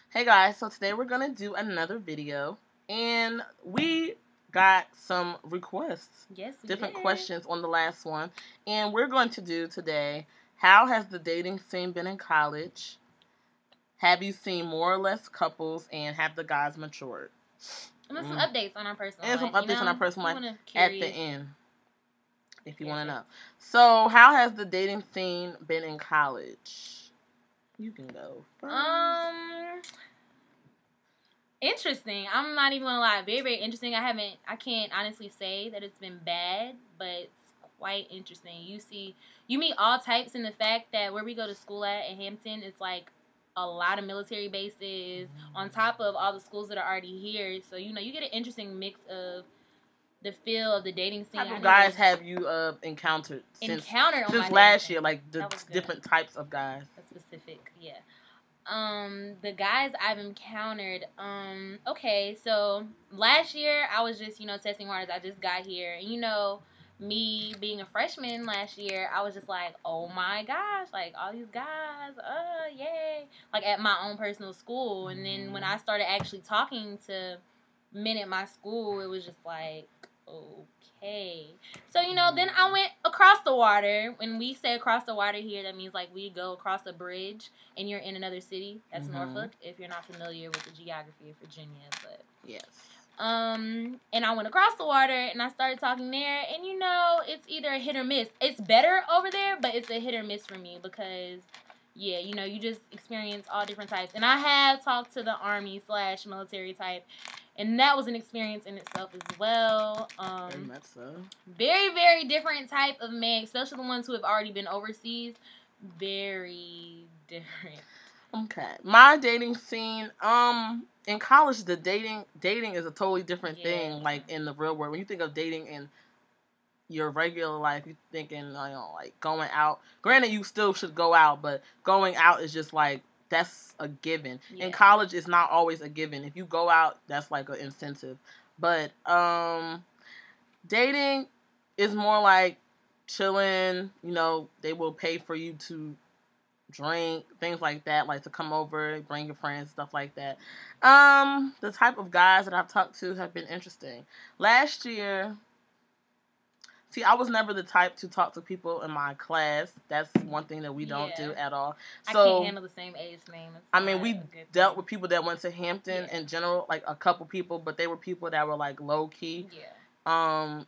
Hey guys, so today we're gonna do another video, and we got some requests, Yes, we different did. questions on the last one, and we're going to do today, how has the dating scene been in college? Have you seen more or less couples, and have the guys matured? And some updates on our personal And life. some updates on our personal life at the end, if you want to know. So, how has the dating scene been in college? You can go first. Interesting. I'm not even gonna lie. Very, very interesting. I can't honestly say that it's been bad, but it's quite interesting. You meet all types, in the fact that where we go to school at in Hampton, it's like a lot of military bases on top of all the schools that are already here. So, you get an interesting mix of the feel of the dating scene. What type of guys have you encountered since last year? Like the different types of guys. That's specific, yeah. The guys I've encountered, okay, so last year I was just, testing waters. I just got here. And, me being a freshman last year, I was just like, oh my gosh, like all these guys, yay. Like at my own personal school. And then when I started actually talking to men at my school, it was just like, okay. So, then I went across the water. When we say across the water here, that means like we go across a bridge and you're in another city. That's Norfolk, if you're not familiar with the geography of Virginia, but yes. And I went across the water and I started talking there, and it's either a hit or miss. It's better over there, but it's a hit or miss for me because yeah, you just experience all different types. And I have talked to the Army/military type, and that was an experience in itself as well. Very much so. Very, very different type of man, especially the ones who have already been overseas. Very different. Okay. My dating scene, in college, the dating is a totally different thing, like in the real world. When you think of dating in your regular life, you're thinking, like going out. Granted, you still should go out, but going out is just like, that's a given. Yeah. In college, it's not always a given. If you go out, that's like an incentive. But dating is more like chilling. They will pay for you to drink, things like that, like to come over, bring your friends, stuff like that. The type of guys that I've talked to have been interesting. Last year, see, I was never the type to talk to people in my class. That's one thing that we don't do at all. So, I can't handle the same age name. I mean, we dealt with people that went to Hampton in general, like a couple people, but they were people that were like low key. Yeah.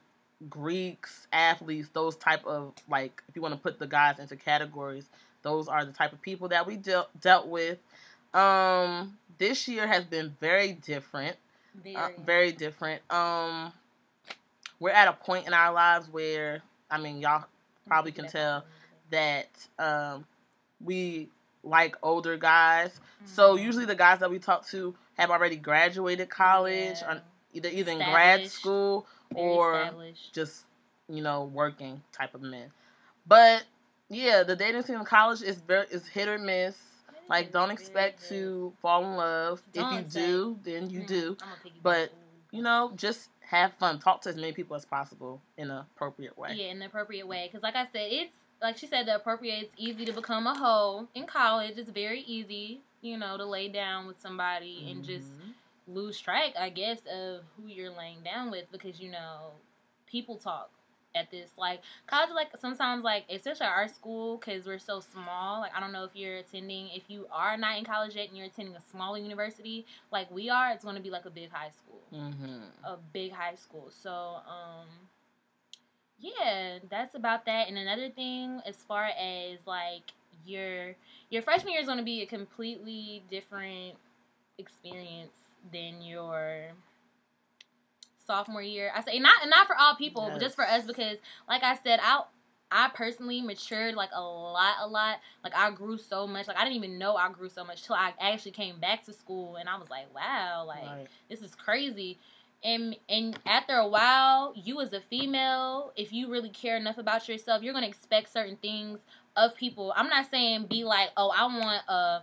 Greeks, athletes, those type of, like, if you want to put the guys into categories, those are the type of people that we dealt with. This year has been very different. Very different. We're at a point in our lives where, y'all probably can tell that we like older guys. Mm-hmm. So usually the guys that we talk to have already graduated college, or either in grad school or just, working type of men. But yeah, the dating scene in college is hit or miss. Like, don't expect to fall in love. If you do, then you do. But, just have fun. Talk to as many people as possible in an appropriate way. Yeah, in an appropriate way. Because, like I said, it's, like she said, it's easy to become a hoe in college. It's very easy, to lay down with somebody and just lose track, I guess, of who you're laying down with. Because, people talk at this, like, college, like, sometimes, like, especially at our school, because we're so small, like, I don't know if you are not in college yet and you're attending a smaller university, like we are, it's going to be like a big high school. A big high school. So, yeah, that's about that. And another thing, as far as, like, your freshman year is going to be a completely different experience than your sophomore year. I say not for all people, but just for us, because like I said, I personally matured like a lot. Like, I grew so much. Like, I didn't even know I grew so much till I actually came back to school, and I was like, wow, like this is crazy. And after a while, you as a female, if you really care enough about yourself, you're gonna expect certain things of people. I'm not saying be like, oh, I want a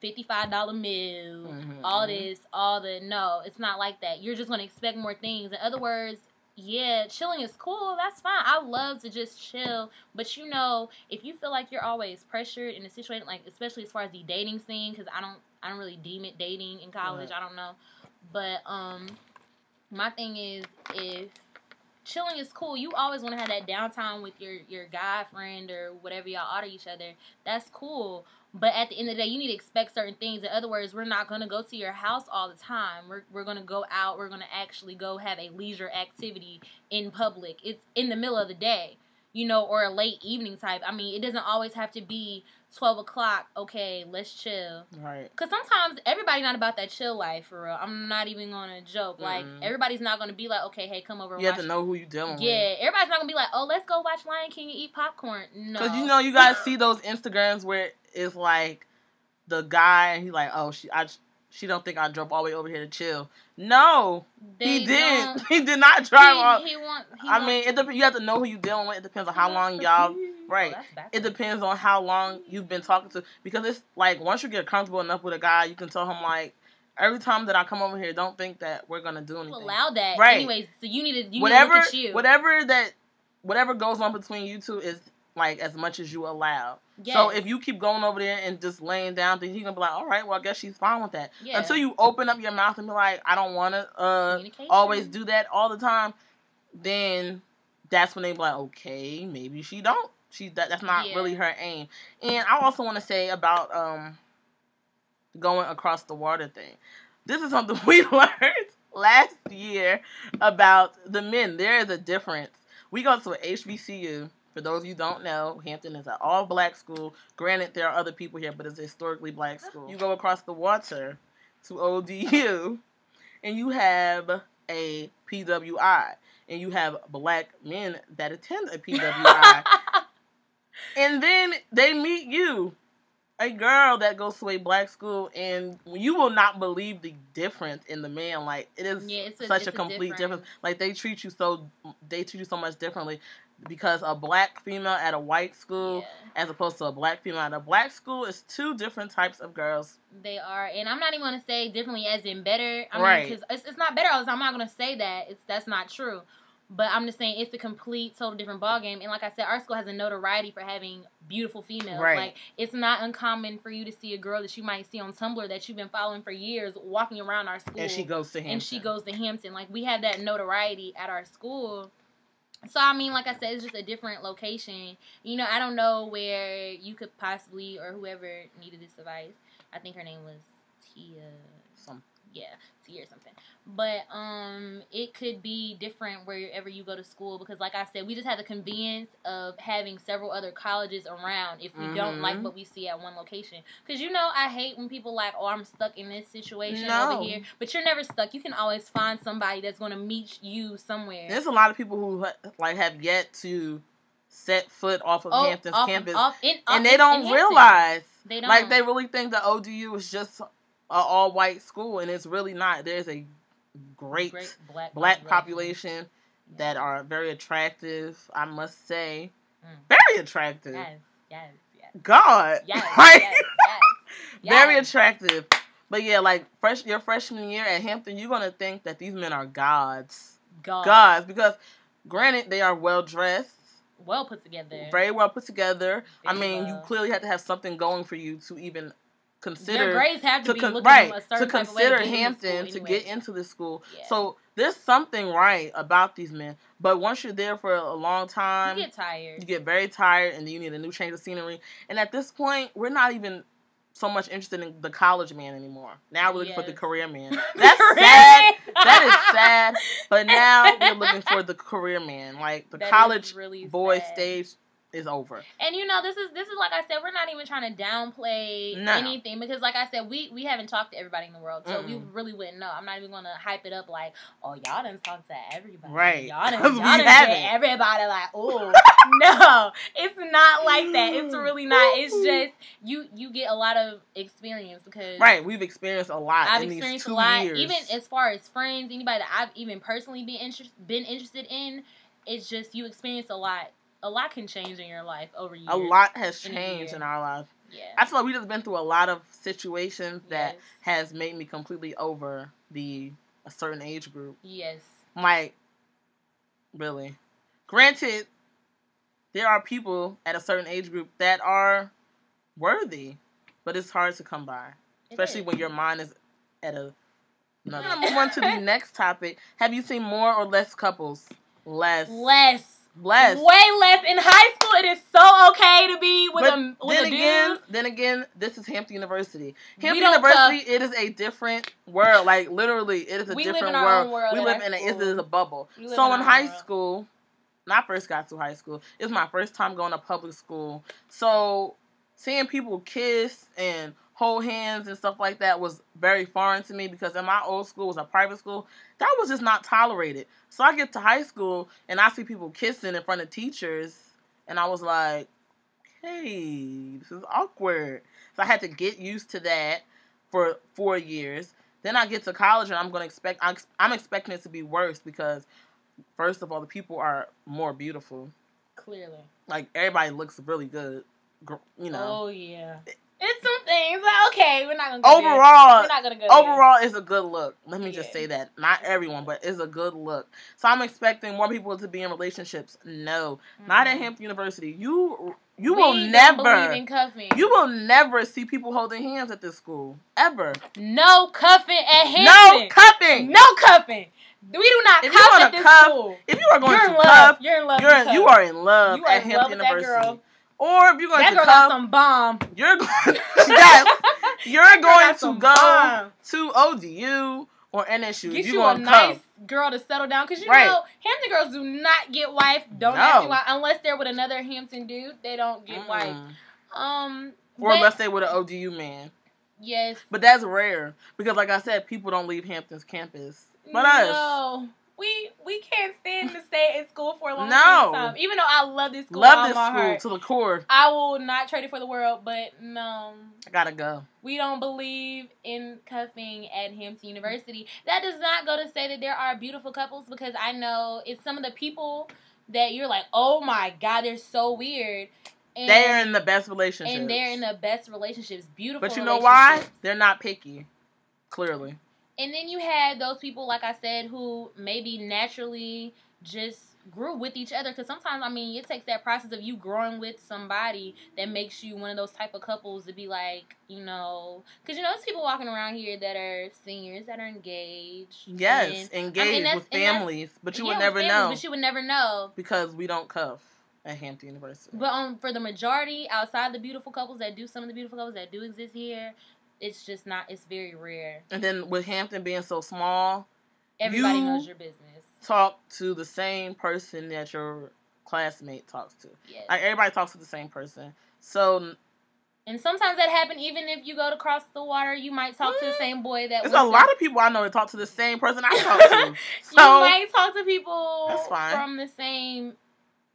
$55 meal, all this, all the, no, it's not like that. You're just going to expect more things. In other words, yeah, chilling is cool. That's fine. I love to just chill. But you know, if you feel like you're always pressured in a situation, like especially as far as the dating scene, because I don't really deem it dating in college. I don't know, but my thing is, if chilling is cool, you always want to have that downtime with your guy friend or whatever y'all are to each other. That's cool. But at the end of the day, you need to expect certain things. In other words, we're not going to go to your house all the time. We're going to go out. We're going to actually go have a leisure activity in public. It's in the middle of the day, you know, or a late evening type. I mean, it doesn't always have to be 12 o'clock. Okay, let's chill. Right. Because sometimes everybody's not about that chill life, for real. I'm not even going to joke. Like, everybody's not going to be like, okay, hey, come over and You watch. have to know who you're dealing with. Yeah, everybody's not going to be like, oh, let's go watch Lion King and eat popcorn. No. Because, you know, you guys see those Instagrams where it's like the guy, and he's like, oh, she don't think I drove all the way over here to chill. No, he didn't. He did not drive all. I mean, you have to know who you're dealing with. It depends on how long y'all. Right. It depends on how long you've been talking to. Because it's like, once you get comfortable enough with a guy, you can tell him, like, every time that I come over here, don't think that we're going to do anything. Allow that. Right. Anyways, so you need to look at you. Whatever goes on between you two is, like, as much as you allow. Yes. So if you keep going over there and just laying down, then he's going to be like, all right, well, I guess she's fine with that. Yeah. Until you open up your mouth and be like, I don't want to always do that all the time, then that's when they be like, okay, maybe she don't. That's not really her aim. And I also want to say about going across the water thing. This is something we learned last year about the men. There is a difference. We go to an HBCU. For those of you who don't know, Hampton is an all-black school. Granted, there are other people here, but it's a historically black school. You go across the water to ODU, and you have a PWI, and you have black men that attend a PWI. And then they meet you, a girl that goes to a black school, and you will not believe the difference in the man. Like, it is such a complete difference. Like, they treat you so much differently. Because a black female at a white school, as opposed to a black female at a black school, is two different types of girls. They are, and I'm not even going to say differently as in better. I mean, because it's not better all the time. I'm not going to say that. That's not true. But I'm just saying it's a complete, total different ballgame. And like I said, our school has a notoriety for having beautiful females. Right. Like, it's not uncommon for you to see a girl that you might see on Tumblr that you've been following for years walking around our school. And she goes to Hampton. Like, we have that notoriety at our school. So, I mean, like I said, it's just a different location. You know, I don't know where you could possibly, or whoever needed this advice. I think her name was Tia. Tia or something. But it could be different wherever you go to school. Because, like I said, we just have the convenience of having several other colleges around if we don't like what we see at one location. Because, you know, I hate when people like, oh, I'm stuck in this situation over here. But you're never stuck. You can always find somebody that's going to meet you somewhere. There's a lot of people who like have yet to set foot off of Hampton's campus. And they don't realize. They don't. Like, they really think that ODU is just an all-white school. And it's really not. There's a great black population that are very attractive, I must say. Very attractive. Yes. God. Yes. Very attractive. But yeah, like your freshman year at Hampton, you're gonna think that these men are gods. Gods. Because granted, they are well dressed. Well put together. Very well put together. I mean, you clearly have to have something going for you to even consider. Your grades have to be looking a certain to consider Hampton to get into the school. Yeah. So there's something right about these men. But once you're there for a long time, you get tired. You get very tired, and then you need a new change of scenery. And at this point, we're not even so much interested in the college man anymore. Now we're looking for the career man. That's sad. That is sad. But now we're looking for the career man. Like, the college boy stage is over. And you know, this is like I said, we're not even trying to downplay anything, because like I said, we haven't talked to everybody in the world, so we really wouldn't know. I'm not even gonna hype it up like, oh, y'all done talked to everybody. Right. Y'all done get everybody like, oh. No, it's not like that. It's really not. It's just you get a lot of experience because we've experienced a lot. I've experienced a lot, years. Even as far as friends, anybody that I've even personally been interested in. It's just you experience a lot. A lot can change in your life over years. A lot has changed in our life. Yeah. I feel like we've just been through a lot of situations that has made me completely over a certain age group. Yes. Like, Really. Granted, there are people at a certain age group that are worthy, but it's hard to come by. Especially when your mind is at another. I'm going to move on to the next topic. Have you seen more or less couples? Less. Way less. In high school, it is so okay to be with a dude. Then again, this is Hampton University. Hampton University, it is a different world. Like, literally, it is a different world. We live in it is a bubble. So in high school, when I first got to high school, it was my first time going to public school. So seeing people kiss and hold hands and stuff like that was very foreign to me because in my old school was a private school. That was just not tolerated. So I get to high school and I see people kissing in front of teachers and I was like, hey, this is awkward. So I had to get used to that for 4 years. Then I get to college and I'm expecting it to be worse because first of all, the people are more beautiful. Clearly. Like everybody looks really good, you know. Oh yeah. It's some things. Like, okay, we're not gonna go overall, there. We're not gonna go overall, it's a good look. Let me just say that. Not everyone, but it's a good look. So I'm expecting more people to be in relationships. No, not at Hampton University. You will never believe in cuffing. You will never see people holding hands at this school ever. No cuffing at Hampton. No cuffing. No cuffing. We do not cuff at this school. If you are going to cuff, you're in love. You are in love at Hampton University. Girl. Or if you're going that to girl cuff, got some bomb. You're going. Yes, you're going to go to ODU or NSU. Get you a nice girl to settle down because you know Hampton girls do not get wife. Don't ask me why unless they're with another Hampton dude. They don't get wife. Or unless they're with an ODU man. Yes, but that's rare because, like I said, people don't leave Hampton's campus. But us. We can't stand to stay in school for a long time. Even though I love this school. Love this school to the core. I will not trade it for the world, but no. I gotta go. We don't believe in cuffing at Hampton University. That does not go to say that there are beautiful couples because I know it's some of the people that you're like, oh my God, they're so weird. And they're in the best relationships. And they're in the best relationships. Beautiful But you know why? They're not picky. Clearly. And then you had those people, like I said, who maybe naturally just grew with each other. Because sometimes, I mean, it takes that process of you growing with somebody that makes you one of those type of couples to be like, you know. Because, you know, there's people walking around here that are seniors, that are engaged. Yes, engaged with families. But you would never know. But you would never know. Because we don't cuff at Hampton University. But for the majority, outside the beautiful couples that do, some of the beautiful couples that do exist here, it's just not, it's very rare. And then with Hampton being so small, everybody knows your business. Talk to the same person that your classmate talks to. Yes. Like, everybody talks to the same person. So. And sometimes that happens even if you go to cross the water, you might talk to the same boy that There's a lot of people I know that talk to the same person I talk to. So, you might talk to people from the same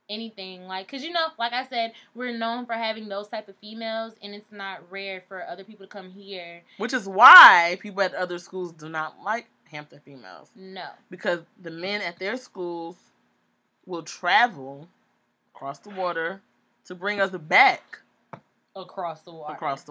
anything, like, because you know, like I said, we're known for having those type of females, and it's not rare for other people to come here, which is why people at other schools do not like Hampton females. No, because the men at their schools will travel across the water to bring us back across the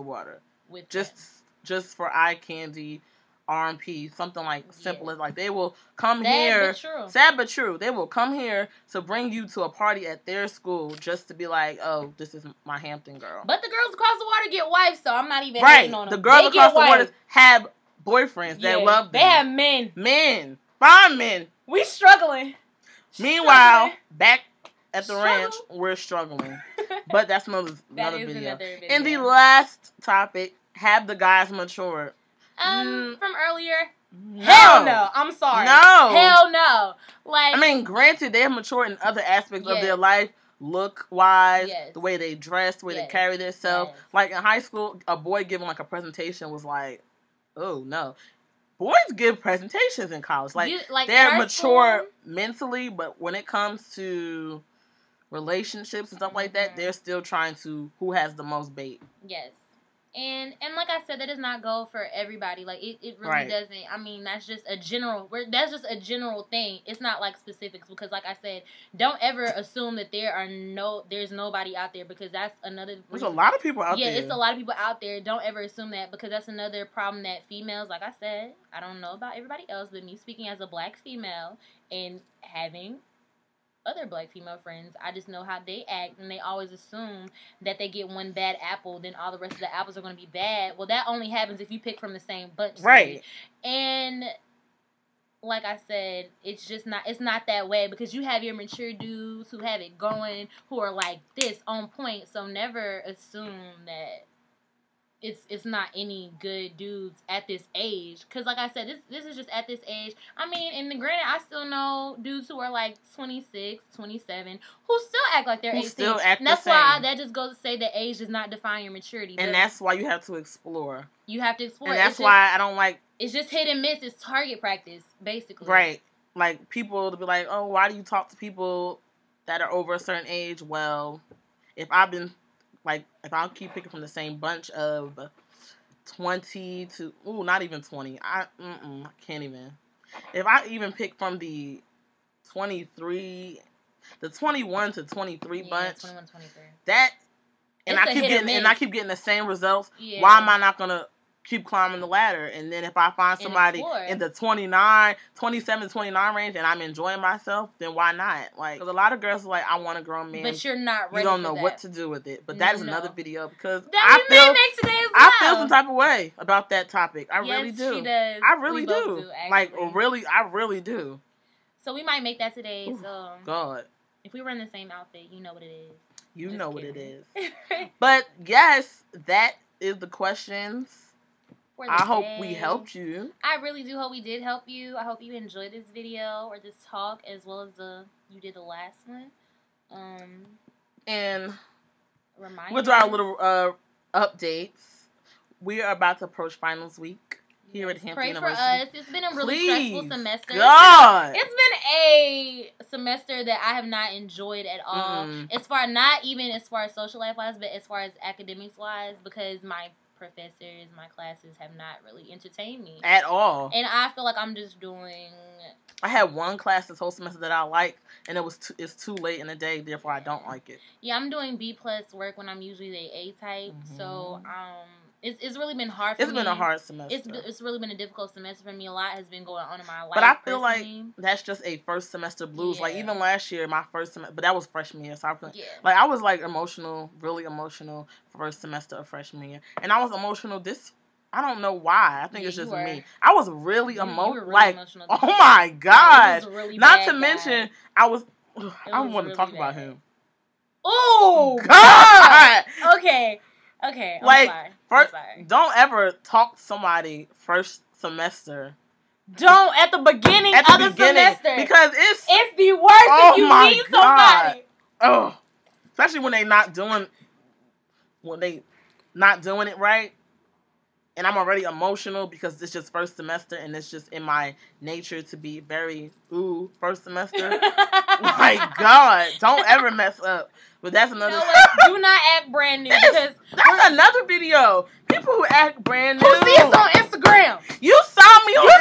water with just for eye candy, R&P, something like simple as like they will come here. Sad but true. They will come here to bring you to a party at their school just to be like, oh, this is my Hampton girl. But the girls across the water get wives, so I'm not even hating on them. The girls across the water have boyfriends that love them. They have men. Fine men. We struggling. Meanwhile, back at the ranch, we're struggling. But that's another video. And the last topic, have the guys matured? From earlier? No. Hell no. I'm sorry. No. Hell no. Like, I mean, granted, they have matured in other aspects of their life, look-wise, the way they dress, the way they carry themselves. Like, in high school, a boy giving, like, a presentation was like, oh, no. Boys give presentations in college. Like they're mature mentally, but when it comes to relationships and stuff like that, they're still trying to, who has the most bait. Yes. And like I said, that does not go for everybody. Like it really doesn't. I mean, that's just a general thing. It's not like specifics because, like I said, don't ever assume that there's nobody out there because that's another. There's a lot of people out there. Yeah, it's a lot of people out there. Don't ever assume that because that's another problem that females, like I said, I don't know about everybody else, but me speaking as a black female and having other black female friends. I just know how they act, and they always assume that they get one bad apple, then all the rest of the apples are going to be bad. Well, that only happens if you pick from the same bunch. Right. And like I said, it's not that way, because you have your mature dudes who have it going, who are like this on point. So never assume that it's not any good dudes at this age, because like I said, this is just at this age. I mean, and granted, I still know dudes who are like 26, 27 who still act like they're 18. Still act and that's the same. why that just goes to say that age does not define your maturity. And that's why you have to explore. You have to explore. And that's why I don't like. It's just hit and miss. It's target practice, basically. Right. Like, people to be like, oh, why do you talk to people that are over a certain age? Well, if I'll keep picking from the same bunch of 20 to, not even 20. I can't even. If I even pick from the 21 to 23 bunch, 21, 23. that, and I keep getting the same results. Yeah. Why am I not gonna keep climbing the ladder? And then if I find somebody in the 27, 29 range and I'm enjoying myself, then why not? Like, because a lot of girls are like, I want a grown man. But you're not ready. You don't know for what to do with it. But that is another video, because I feel some type of way about that topic. I really do. She does. I really do. Like, I really do. So we might make that today. Ooh, so God. If we were in the same outfit, you know what it is. You know what it is. But yes, that is the questions. I hope we helped you. I really do hope we did help you. I hope you enjoyed this video or this talk as well as you did the last one. And we'll do our little updates. We are about to approach finals week here at Hampton University. Pray for us. It's been a really stressful semester. God. It's been a semester that I have not enjoyed at all. Not even as far as social life wise, but as far as academics wise, because my professors, my classes have not really entertained me at all. And I feel like I'm just doing. I had one class this whole semester that I liked, and it's too late in the day, therefore I don't like it. Yeah, I'm doing B+ work when I'm usually the A type, so it's really been hard for me. It's been a hard semester. It's really been a difficult semester for me. A lot has been going on in my life. But I feel like that's just a first semester blues. Yeah. Like, even last year, my first semester, but that was freshman year, so I was like emotional, really emotional first semester of freshman year, and I was emotional I don't know why. I think it's just me. I was really emotional. Like, oh my God. Really not to mention, I don't want to talk about him. Oh God. Okay. I'm sorry. Don't ever talk to somebody first semester. Don't at the beginning of the semester, because it's the worst if you meet somebody. Oh, especially when they not doing it right. And I'm already emotional because it's just first semester, and it's just in my nature to be very first semester. My God, don't ever mess up. But that's another. Do not act brand new. That's another video. People who act brand new. Who see us on Instagram? You saw me on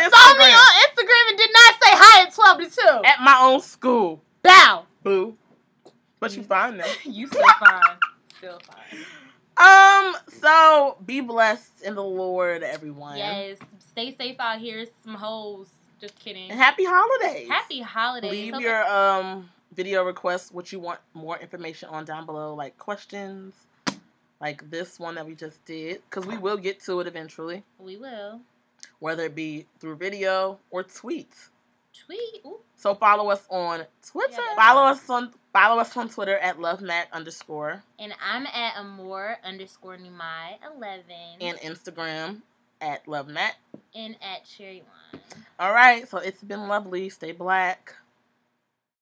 Instagram and did not say hi at 12 to 2 at my own school. Bow. Boo. But you fine now. You still fine. Still fine. So be blessed in the Lord, everyone. Yes. Stay safe out here. Some hoes. Just kidding. And happy holidays. Happy holidays. Leave your video requests, what you want more information on down below, like questions, like this one that we just did, because we will get to it eventually. We will. Whether it be through video or tweets. Ooh. So follow us on Twitter. Yeah, follow us on Twitter at @lovemac_. And I'm at Amor_Nimai11. And Instagram at @lovemac. And at Cherry1. All right, so it's been lovely. Stay black.